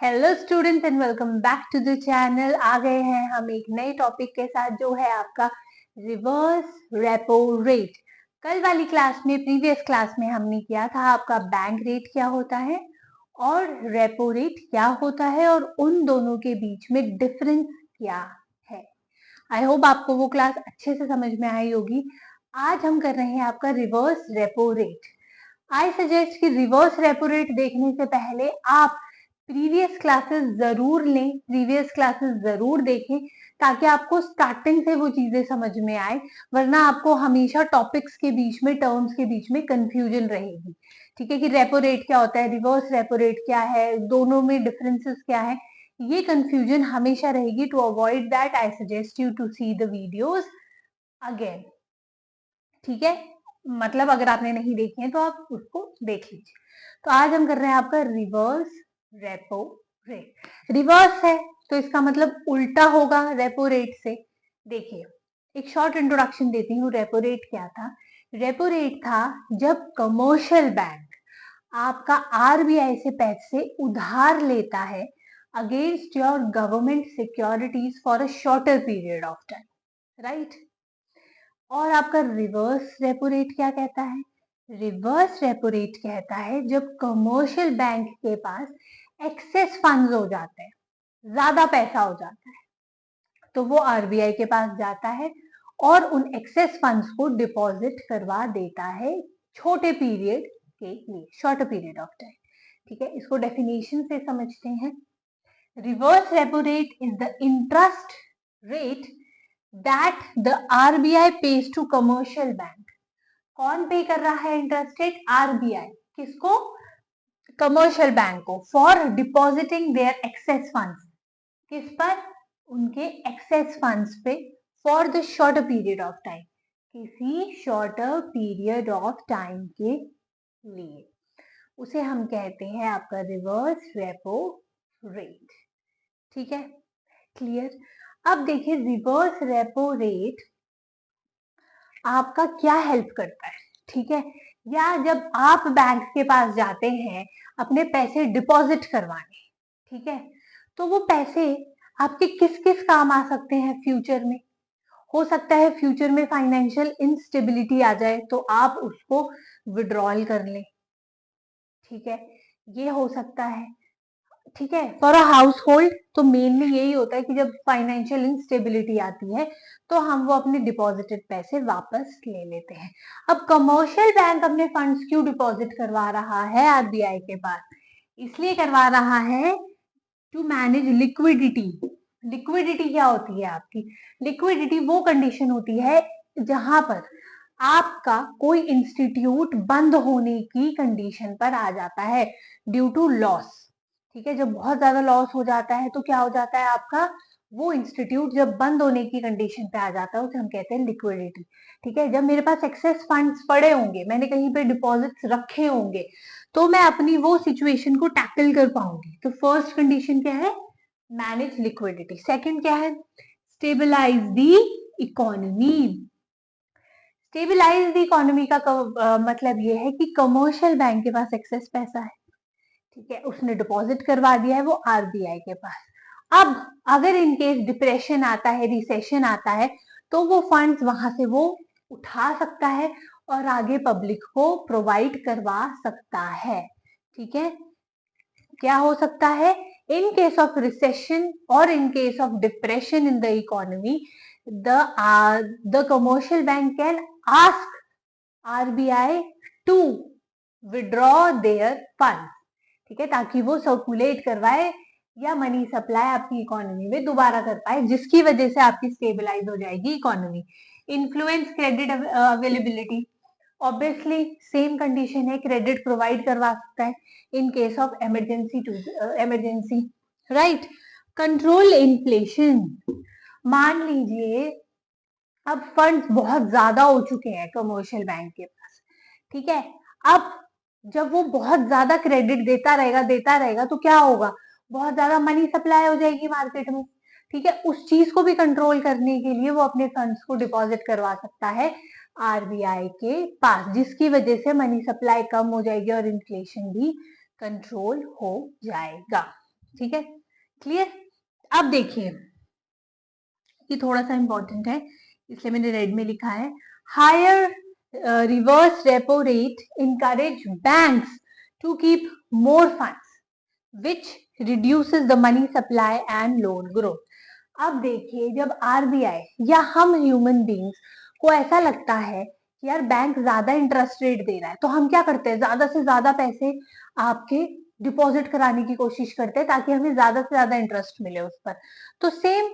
Hello students and welcome back to the channel. आ गए हैं हम एक नए टॉपिक के साथ जो है आपका रिवर्स रेपो रेट। कल वाली क्लास में प्रीवियस क्लास में हमने किया था आपका बैंक रेट क्या होता है और रेपो रेट क्या होता है और उन दोनों के बीच में डिफरेंस क्या है। आई होप आपको वो क्लास अच्छे से समझ में आई होगी। आज हम कर रहे हैं आपका reverse repo rate. I suggest कि रिवर्स रेपो रेट देखने से पहले आप प्रीवियस क्लासेस जरूर लें, प्रीवियस क्लासेस जरूर देखें ताकि आपको स्टार्टिंग से वो चीजें समझ में आए, वरना आपको हमेशा टॉपिक्स के बीच में, टर्म्स के बीच में कंफ्यूजन रहेगी। ठीक है कि रेपो रेट क्या होता है, रिवर्स रेपो रेट क्या है, दोनों में डिफरेंसेस क्या है, ये कंफ्यूजन हमेशा रहेगी। To avoid that I suggest you to see the videos again. ठीक है, मतलब अगर आपने नहीं देखी है तो आप उसको देख लीजिए। तो आज हम कर रहे हैं आपका रिवर्स रेपो रेट। रिवर्स है तो इसका मतलब उल्टा होगा रेपो रेट से। देखिए, एक शॉर्ट इंट्रोडक्शन देती हूँ। रेपो रेट क्या था? रेपो रेट था जब कमर्शियल बैंक आपका आरबीआई से पैसे उधार लेता है against your government securities for a shorter period of time, right. और आपका रिवर्स रेपो रेट क्या कहता है? रिवर्स रेपो रेट कहता है जब कमर्शियल बैंक के पास एक्सेस फंड्स हो जाते हैं, ज्यादा पैसा हो जाता है, तो वो आरबीआई के पास जाता है और उन एक्सेस फंड्स को डिपॉजिट करवा देता है छोटे पीरियड के लिए, शॉर्ट पीरियड ऑफ टाइम। ठीक है, इसको डेफिनेशन से समझते हैं। Reverse repo rate is the interest rate that the RBI pays to commercial bank. कौन पे कर रहा है इंटरेस्ट रेट? आरबीआई। किसको? कमर्शियल बैंक को। For depositing their excess funds. किस पर? उनके एक्सेस फंड्स पे। For the short period of time, किसी शॉर्टर पीरियड ऑफ टाइम के लिए। उसे हम कहते हैं आपका रिवर्स रेपो रेट। ठीक है, क्लियर। अब देखिए, रिवर्स रेपो रेट आपका क्या हेल्प करता है? ठीक है, या जब आप बैंक के पास जाते हैं अपने पैसे डिपॉजिट करवाने, ठीक है, तो वो पैसे आपके किस किस काम आ सकते हैं फ्यूचर में? हो सकता है फ्यूचर में फाइनेंशियल इंस्टेबिलिटी आ जाए तो आप उसको विड्रॉल कर लें। ठीक है, ये हो सकता है। ठीक है, फॉर अ हाउस होल्ड तो मेनली यही होता है कि जब फाइनेंशियल इंस्टेबिलिटी आती है तो हम वो अपने डिपॉजिटेड पैसे वापस ले लेते हैं। अब कमर्शियल बैंक अपने फंड्स क्यों डिपॉजिट करवा रहा है आरबीआई के पास? इसलिए करवा रहा है टू मैनेज लिक्विडिटी। लिक्विडिटी क्या होती है आपकी? लिक्विडिटी वो कंडीशन होती है जहां पर आपका कोई इंस्टीट्यूट बंद होने की कंडीशन पर आ जाता है ड्यू टू लॉस। ठीक है, जब बहुत ज्यादा लॉस हो जाता है तो क्या हो जाता है आपका? वो इंस्टीट्यूट जब बंद होने की कंडीशन पे आ जाता है उसे हम कहते हैं लिक्विडिटी। ठीक है, जब मेरे पास एक्सेस फंड्स पड़े होंगे, मैंने कहीं पे डिपॉजिट्स रखे होंगे, तो मैं अपनी वो सिचुएशन को टैकल कर पाऊंगी। तो फर्स्ट कंडीशन क्या है? Manage liquidity. सेकंड क्या है? Stabilise the economy. Stabilise the economy का मतलब ये है कि कमर्शियल बैंक के पास एक्सेस पैसा है, ठीक है, उसने डिपॉजिट करवा दिया है वो आरबीआई के पास। अब अगर इन केस डिप्रेशन आता है, रिसेशन आता है, तो वो फंड्स वहां से वो उठा सकता है और आगे पब्लिक को प्रोवाइड करवा सकता है। ठीक है, क्या हो सकता है? इन केस ऑफ रिसेशन और in case of depression in the economy, the commercial bank can ask RBI to withdraw their fund. ठीक है, ताकि वो सर्कुलेट करवाए या मनी सप्लाई आपकी इकोनॉमी में दोबारा कर पाए, जिसकी वजह से आपकी स्टेबलाइज हो जाएगी economy. Influence credit availability. Obviously same condition है, क्रेडिट प्रोवाइड करवा सकता है in case of emergency to emergency, right. Control inflation. मान लीजिए अब फंड्स बहुत ज्यादा हो चुके हैं कमर्शियल बैंक के पास, ठीक है, अब जब वो बहुत ज्यादा क्रेडिट देता रहेगा तो क्या होगा? बहुत ज्यादा मनी सप्लाई हो जाएगी मार्केट में। ठीक है, उस चीज को भी कंट्रोल करने के लिए वो अपने फंड्स को डिपॉजिट करवा सकता है आरबीआई के पास, जिसकी वजह से मनी सप्लाई कम हो जाएगी और इन्फ्लेशन भी कंट्रोल हो जाएगा। ठीक है, क्लियर। अब देखिए, ये थोड़ा सा इंपॉर्टेंट है इसलिए मैंने रेड में लिखा है। Higher reverse repo rate encourage banks to keep more funds which reduces the money supply and loan growth। अब देखिए, जब आरबीआई या हम ह्यूमन बींग्स को ऐसा लगता है कि यार बैंक ज्यादा इंटरेस्ट रेट दे रहा है, तो हम क्या करते हैं, ज्यादा से ज्यादा पैसे आपके डिपॉजिट कराने की कोशिश करते हैं ताकि हमें ज्यादा से ज्यादा इंटरेस्ट मिले उस पर। तो सेम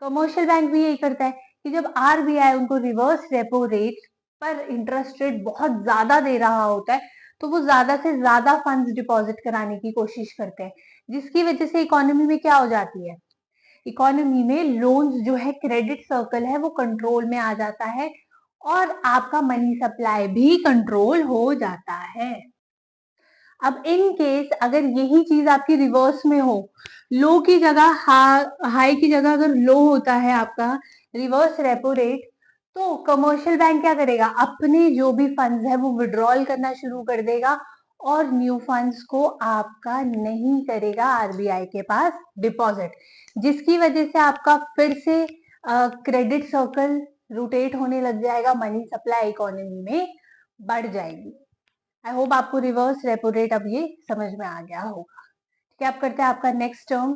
कमर्शियल बैंक भी यही करता है कि जब आरबीआई उनको रिवर्स रेपो रेट पर इंटरेस्ट रेट बहुत ज्यादा दे रहा होता है, तो वो ज्यादा से ज्यादा फंड्स डिपॉजिट कराने की कोशिश करते हैं, जिसकी वजह से इकोनॉमी में क्या हो जाती है, इकोनॉमी में लोन्स जो है, क्रेडिट सर्कल है, वो कंट्रोल में आ जाता है और आपका मनी सप्लाई भी कंट्रोल हो जाता है। अब इन केस अगर यही चीज आपकी रिवर्स में हो, लो की जगह हाई की जगह अगर लो होता है आपका रिवर्स रेपो रेट, तो कमर्शियल बैंक क्या करेगा, अपने जो भी फंड्स है वो विड्रॉल करना शुरू कर देगा और न्यू फंड्स को आपका नहीं करेगा आरबीआई के पास डिपॉजिट, जिसकी वजह से आपका फिर से क्रेडिट सर्कल रोटेट होने लग जाएगा, मनी सप्लाई इकोनॉमी में बढ़ जाएगी। आई होप आपको रिवर्स रेपो रेट अब ये समझ में आ गया होगा। ठीक है, अब करते हैं आपका नेक्स्ट टर्म।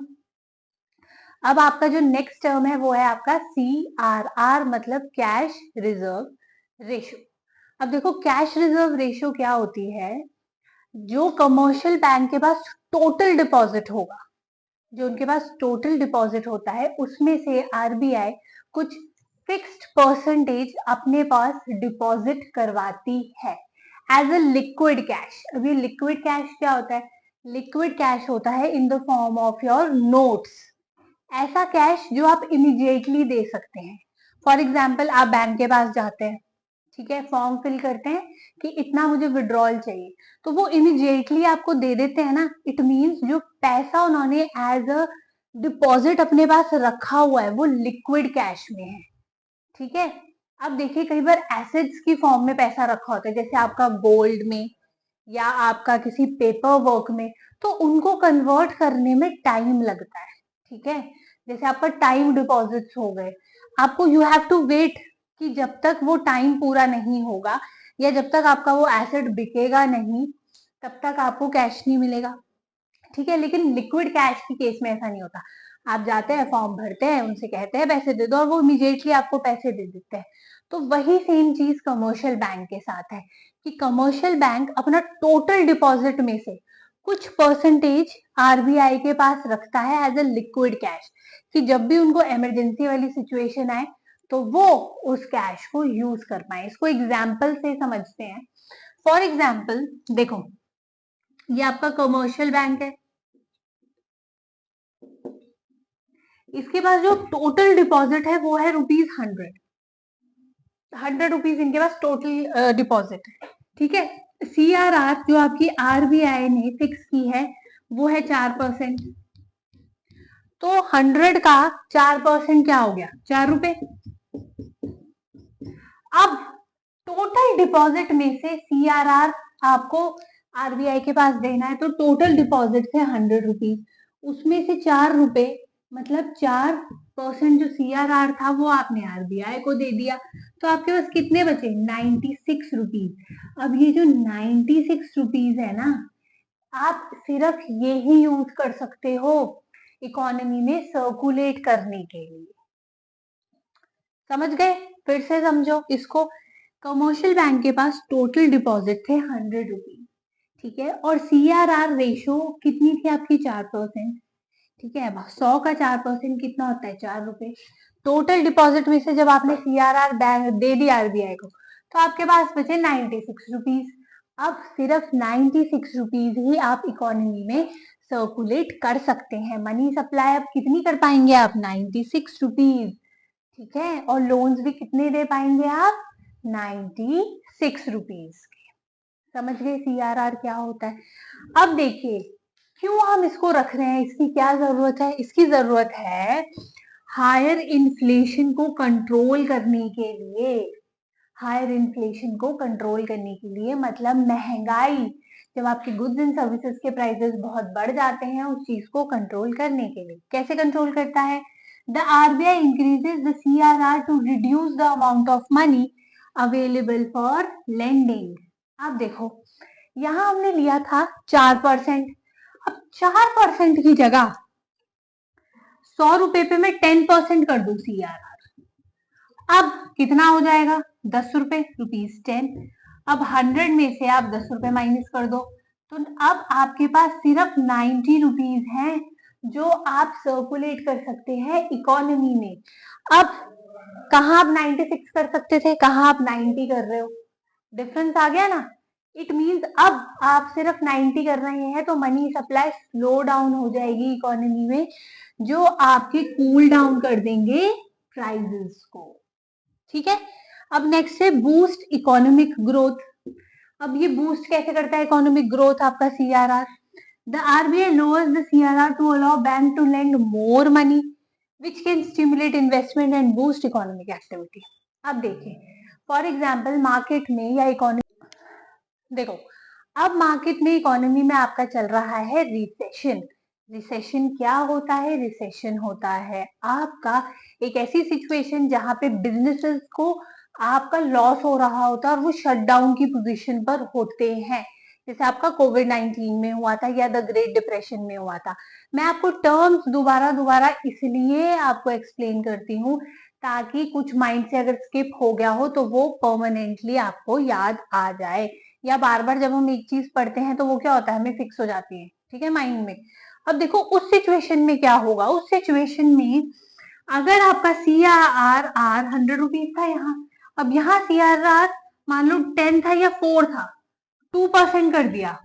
अब आपका जो नेक्स्ट टर्म है वो है आपका CRR, मतलब कैश रिजर्व रेशो। अब देखो, कैश रिजर्व रेशो क्या होती है, जो कमर्शियल बैंक के पास टोटल डिपॉजिट होगा, जो उनके पास टोटल डिपॉजिट होता है उसमें से आरबीआई कुछ फिक्स्ड परसेंटेज अपने पास डिपॉजिट करवाती है एज अ लिक्विड कैश। अब ये लिक्विड कैश क्या होता है, लिक्विड कैश होता है in the form of your notes, ऐसा कैश जो आप इमीडिएटली दे सकते हैं। फॉर एग्जाम्पल, आप बैंक के पास जाते हैं, ठीक है, फॉर्म फिल करते हैं कि इतना मुझे विड्रॉल चाहिए, तो वो इमीडिएटली आपको दे देते हैं ना। इट मीन्स जो पैसा उन्होंने एज अ डिपॉजिट अपने पास रखा हुआ है वो लिक्विड कैश में है। ठीक है, अब देखिए, कई बार एसेट्स की फॉर्म में पैसा रखा होता है, जैसे आपका गोल्ड में या आपका किसी पेपर वर्क में, तो उनको कन्वर्ट करने में टाइम लगता है। ठीक है, जैसे आपका टाइम डिपॉजिट्स हो गए, आपको यू हैव टू वेट कि जब तक वो टाइम पूरा नहीं होगा या जब तक आपका वो एसेट बिकेगा नहीं, तब तक आपको कैश नहीं मिलेगा। ठीक है, लेकिन लिक्विड कैश की केस में ऐसा नहीं होता। आप जाते हैं, फॉर्म भरते हैं, उनसे कहते हैं पैसे दे दो और वो इमीडिएटली आपको पैसे दे देते हैं। तो वही सेम चीज कमर्शियल बैंक के साथ है कि कमर्शियल बैंक अपना टोटल डिपॉजिट में से कुछ परसेंटेज आरबीआई के पास रखता है एज अ लिक्विड कैश, कि जब भी उनको इमरजेंसी वाली सिचुएशन आए तो वो उस कैश को यूज कर पाए। इसको एग्जाम्पल से समझते हैं। फॉर एग्जाम्पल देखो, ये आपका कमर्शियल बैंक है, इसके पास जो टोटल डिपॉजिट है वो है ₹100। 100 रुपीज इनके पास टोटल डिपॉजिट है। ठीक है, CRR जो आपकी आरबीआई ने फिक्स की है वो है 4%। तो 100 का 4% क्या हो गया, ₹4। अब टोटल डिपॉजिट में से CRR आपको आरबीआई के पास देना है, तो टोटल डिपॉजिट थे 100 रुपीज, उसमें से ₹4, मतलब 4% जो CRR था वो आपने आरबीआई को दे दिया, तो आपके पास कितने बचे, 96 रुपीज। अब ये जो 96 रुपीज है ना, आप सिर्फ ये ही यूज कर सकते हो इकोनॉमी में सर्कुलेट करने के लिए। समझ गए, फिर से समझो इसको। कमर्शियल बैंक के पास टोटल डिपॉजिट थे 100 रुपीज, ठीक है, और CRR रेशो कितनी थी आपकी, 4%। ठीक है, अब 100 का 4% कितना होता है, ₹4। टोटल डिपॉजिट में से जब आपने CRR बैंक दे दिया आरबीआई को, तो आपके पास बचे 96 रुपीज। अब सिर्फ 96 रुपीज ही आप इकोनॉमी में सर्कुलेट कर सकते हैं। मनी सप्लाई अब कितनी कर पाएंगे आप, 96 रुपीज। ठीक है, और लोन्स भी कितने दे पाएंगे आप, 96 रुपीज के। समझ गए CRR क्या होता है। अब देखिए, क्यों हम इसको रख रहे हैं, इसकी क्या जरूरत है, इसकी जरूरत है हायर इन्फ्लेशन को कंट्रोल करने के लिए। हायर इन्फ्लेशन को कंट्रोल करने के लिए मतलब महंगाई, जब आपके गुड्स एंड सर्विसेज के प्राइसेस बहुत बढ़ जाते हैं उस चीज को कंट्रोल करने के लिए। कैसे कंट्रोल करता है? The RBI increases the CRR to reduce the amount of money available for lending. आप देखो, यहाँ हमने लिया था 4%, अब 4% की जगह 100 रुपए पे मैं 10% कर दूं सीआरआर, अब कितना हो जाएगा? 10 रुपए, ₹10। अब 100 में से आप 10 रुपए माइनस कर दो, तो अब आपके पास सिर्फ 90 रुपीज है जो आप सर्कुलेट कर सकते हैं इकोनॉमी में। अब कहाँ आप 96 कर सकते थे, कहाँ आप 90 कर रहे हो, डिफरेंस आ गया ना। इट मीन्स अब आप सिर्फ 90 कर रहे हैं तो मनी सप्लाई स्लो डाउन हो जाएगी इकोनॉमी में, जो आपके कूल डाउन कर देंगे प्राइजेस को। ठीक है, अब नेक्स्ट है बूस्ट इकोनॉमिक ग्रोथ। अब ये बूस्ट कैसे करता है इकोनॉमिक ग्रोथ आपका CRR? The RBI lowers the CRR to allow bank to lend more money which can stimulate investment and boost economic activity. अब देखिए, फॉर एग्जाम्पल मार्केट में या इकोनॉमी, देखो अब मार्केट में इकोनॉमी में आपका चल रहा है रिसेशन। रिसेशन क्या होता है? रिसेशन होता है आपका एक ऐसी सिचुएशन जहां पे बिजनेसेस को आपका लॉस हो रहा होता है और वो शटडाउन की पोजीशन पर होते हैं, जैसे आपका कोविड-19 में हुआ था या द ग्रेट डिप्रेशन में हुआ था। मैं आपको टर्म्स दोबारा दोबारा इसलिए आपको एक्सप्लेन करती हूँ ताकि कुछ माइंड से अगर स्किप हो गया हो तो वो परमानेंटली आपको याद आ जाए, या बार बार जब हम एक चीज पढ़ते हैं तो वो क्या होता है, हमें फिक्स हो जाती है, ठीक है, माइंड में। अब देखो उस सिचुएशन में क्या होगा, उस सिचुएशन में अगर आपका सीआरआर 100 रुपीज था यहाँ, अब यहाँ सीआरआर मान लो 10 था या 4 था, 2% कर दिया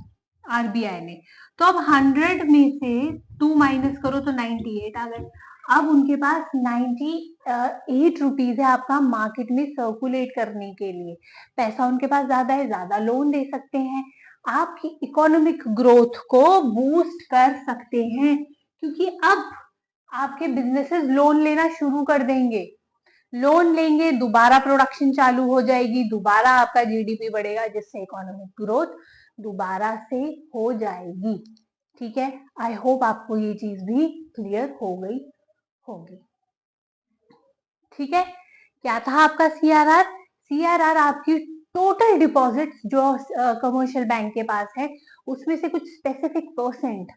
आरबीआई ने, तो अब 100 में से 2 माइनस करो तो 98 आ गए। अब उनके पास 98 रुपीज है आपका मार्केट में सर्कुलेट करने के लिए, पैसा उनके पास ज्यादा है, ज्यादा लोन दे सकते हैं, आपकी इकोनॉमिक ग्रोथ को बूस्ट कर सकते हैं, क्योंकि अब आपके बिजनेसेस लोन लेना शुरू कर देंगे, लोन लेंगे, दोबारा प्रोडक्शन चालू हो जाएगी, दोबारा आपका जीडीपी बढ़ेगा, जिससे इकोनॉमिक ग्रोथ दोबारा से हो जाएगी। ठीक है, आई होप आपको ये चीज भी क्लियर हो गई होगी। ठीक है, क्या था आपका सीआरआर? सीआरआर आपकी टोटल डिपॉजिट्स जो कमर्शियल बैंक के पास है उसमें से कुछ स्पेसिफिक परसेंट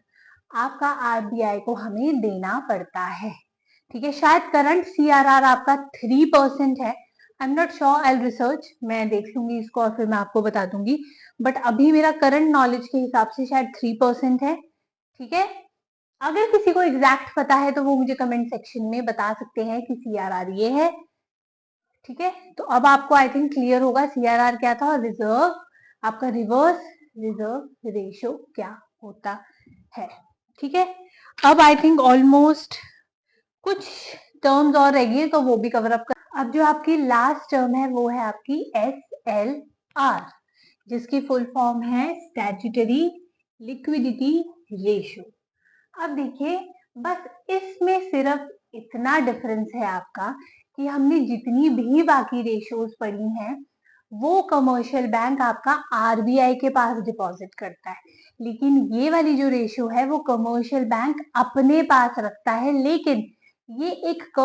आपका आरबीआई को हमें देना पड़ता है। ठीक है, शायद करंट सीआरआर आपका 3% है, I am not sure, I research, मैं देख लूंगी इसको और फिर मैं आपको बता दूंगी, बट अभी मेरा करंट नॉलेज के हिसाब से शायद 3% है। ठीक है, अगर किसी को एग्जैक्ट पता है तो वो मुझे कमेंट सेक्शन में बता सकते हैं कि सीआरआर ये है। ठीक है, तो अब आपको आई थिंक क्लियर होगा सीआरआर क्या था और रिजर्व, आपका रिवर्स रिजर्व रेशियो क्या होता है। ठीक है, अब आई थिंक ऑलमोस्ट कुछ टर्म्स और रह गए तो वो भी कवर अप कर। अब जो आपकी लास्ट टर्म है वो है आपकी SLR, जिसकी फुल फॉर्म है स्टैट्यूटरी लिक्विडिटी रेशियो। अब देखिए, बस इसमें सिर्फ इतना डिफरेंस है आपका कि हमने जितनी भी बाकी रेशियोज पढ़ी हैं वो कमर्शियल बैंक आपका आरबीआई के पास डिपॉजिट करता है, लेकिन ये वाली जो रेशियो है वो कमर्शियल बैंक अपने पास रखता है, लेकिन ये एक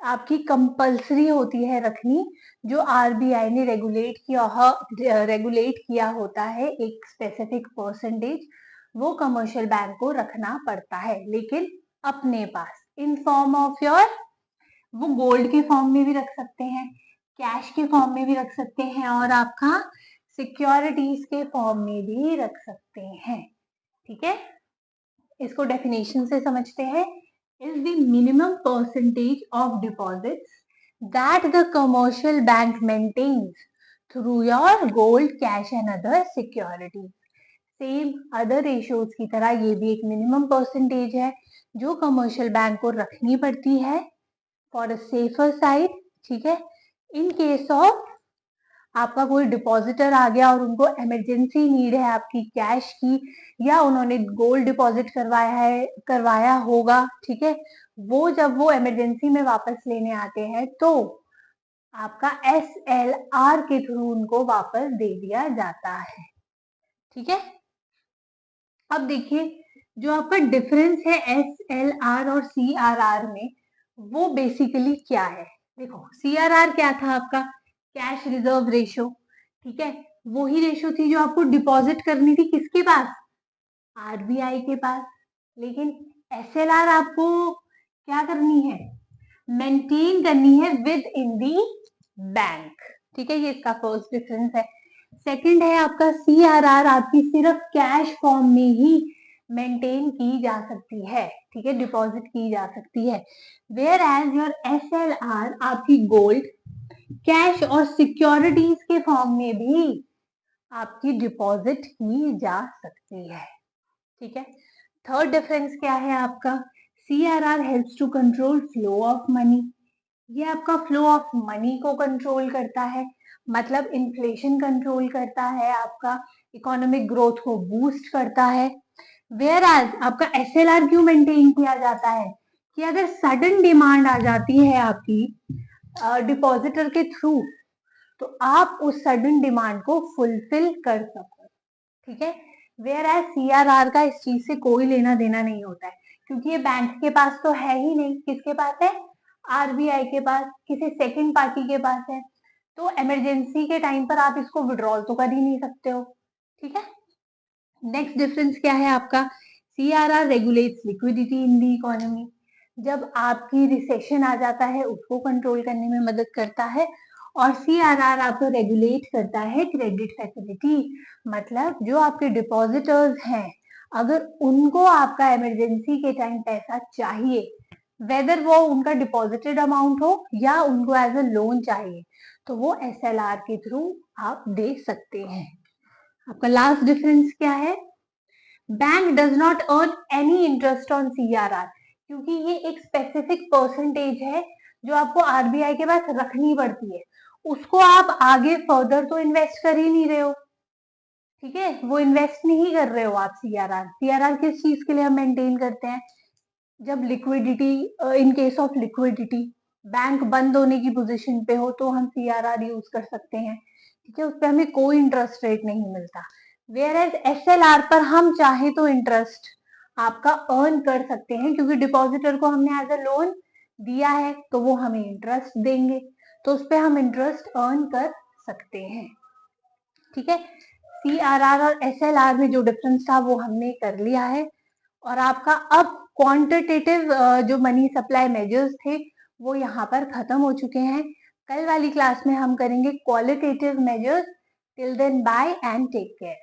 आपकी कंपल्सरी होती है रखनी, जो आरबीआई ने रेगुलेट किया होता है, एक स्पेसिफिक परसेंटेज वो कमर्शियल बैंक को रखना पड़ता है, लेकिन अपने पास इन फॉर्म ऑफ योर, वो गोल्ड के फॉर्म में भी रख सकते हैं, कैश के फॉर्म में भी रख सकते हैं और आपका सिक्योरिटीज के फॉर्म में भी रख सकते हैं। ठीक है, इसको डेफिनेशन से समझते हैं। Is the minimum percentage of deposits that the commercial bank maintains through your gold, cash and other securities. Same other ratios की तरह ये भी एक मिनिमम परसेंटेज है जो कमर्शियल बैंक को रखनी पड़ती है फॉर अ सेफर साइड। ठीक है, इन केस ऑफ आपका कोई डिपॉजिटर आ गया और उनको इमरजेंसी नीड है आपकी कैश की, या उन्होंने गोल्ड डिपॉजिट करवाया होगा, ठीक है, वो जब वो इमरजेंसी में वापस लेने आते हैं तो आपका SLR के थ्रू उनको वापस दे दिया जाता है। ठीक है। अब देखिए जो आपका डिफरेंस है SLR और CRR में, वो बेसिकली क्या है। देखो CRR क्या था आपका, कैश रिजर्व रेशो, ठीक है। वही रेशो थी जो आपको डिपॉजिट करनी थी किसके पास, RBI के पास। लेकिन SLR आपको क्या करनी है, मेंटेन करनी है विद इन दी बैंक, ठीक है। ये इसका फर्स्ट डिफरेंस है। सेकंड है आपका CRR, आपकी सिर्फ कैश फॉर्म में ही मेंटेन की जा सकती है, ठीक है, डिपॉजिट की जा सकती है। वेयर एज योर SLR आपकी गोल्ड, कैश और सिक्योरिटीज के फॉर्म में भी आपकी डिपॉजिट की जा सकती है, ठीक है। थर्ड डिफरेंस क्या है आपका, CRR helps to control flow of money, ये आपका फ्लो ऑफ मनी को कंट्रोल करता है, मतलब इन्फ्लेशन कंट्रोल करता है, आपका इकोनॉमिक ग्रोथ को बूस्ट करता है। वेयर एज आपका SLR क्यों मेंटेन किया जाता है, कि अगर सडन डिमांड आ जाती है आपकी डिपॉजिटर के थ्रू, तो आप उस सडन डिमांड को फुलफिल कर सको, ठीक है। वेयर एज CRR का इस चीज से कोई लेना देना नहीं होता है, क्योंकि ये बैंक के पास तो है ही नहीं, किसके पास है, RBI के पास, किसी सेकंड पार्टी के पास है। तो इमरजेंसी के टाइम पर आप इसको विड्रॉल तो कर ही नहीं सकते हो, ठीक है। नेक्स्ट डिफरेंस क्या है आपका, CRR रेगुलेट्स लिक्विडिटी इन दी इकोनॉमी, जब आपकी रिसेशन आ जाता है उसको कंट्रोल करने में मदद करता है। और CRR आपको रेगुलेट करता है क्रेडिट फैसिलिटी, मतलब जो आपके डिपॉजिटर्स हैं, अगर उनको आपका इमरजेंसी के टाइम पैसा चाहिए, वेदर वो उनका डिपॉजिटेड अमाउंट हो या उनको एज अ लोन चाहिए, तो वो SLR के थ्रू आप दे सकते हैं। आपका लास्ट डिफरेंस क्या है, bank does not earn any interest on CRR, क्योंकि ये एक स्पेसिफिक परसेंटेज है जो आपको RBI के पास रखनी पड़ती है, उसको आप आगे फर्दर तो इन्वेस्ट कर ही नहीं रहे हो, ठीक है, वो इन्वेस्ट नहीं कर रहे हो आप। CRR किस चीज के लिए हम मेंटेन करते हैं, जब liquidity, in case of liquidity bank बंद होने की पोजीशन पे हो तो हम CRR यूज कर सकते हैं, ठीक है, उस पर हमें कोई इंटरेस्ट रेट नहीं मिलता। वेयर एज SLR पर हम चाहे तो इंटरेस्ट आपका अर्न कर सकते हैं, क्योंकि डिपॉजिटर को हमने एज अ लोन दिया है तो वो हमें इंटरेस्ट देंगे, तो उस पर हम इंटरेस्ट अर्न कर सकते हैं, ठीक है। CRR और SLR में जो डिफरेंस था वो हमने कर लिया है। और आपका अब क्वांटिटेटिव जो मनी सप्लाई मेजर्स थे वो यहाँ पर खत्म हो चुके हैं। कल वाली क्लास में हम करेंगे qualitative measures. Till then bye and take care.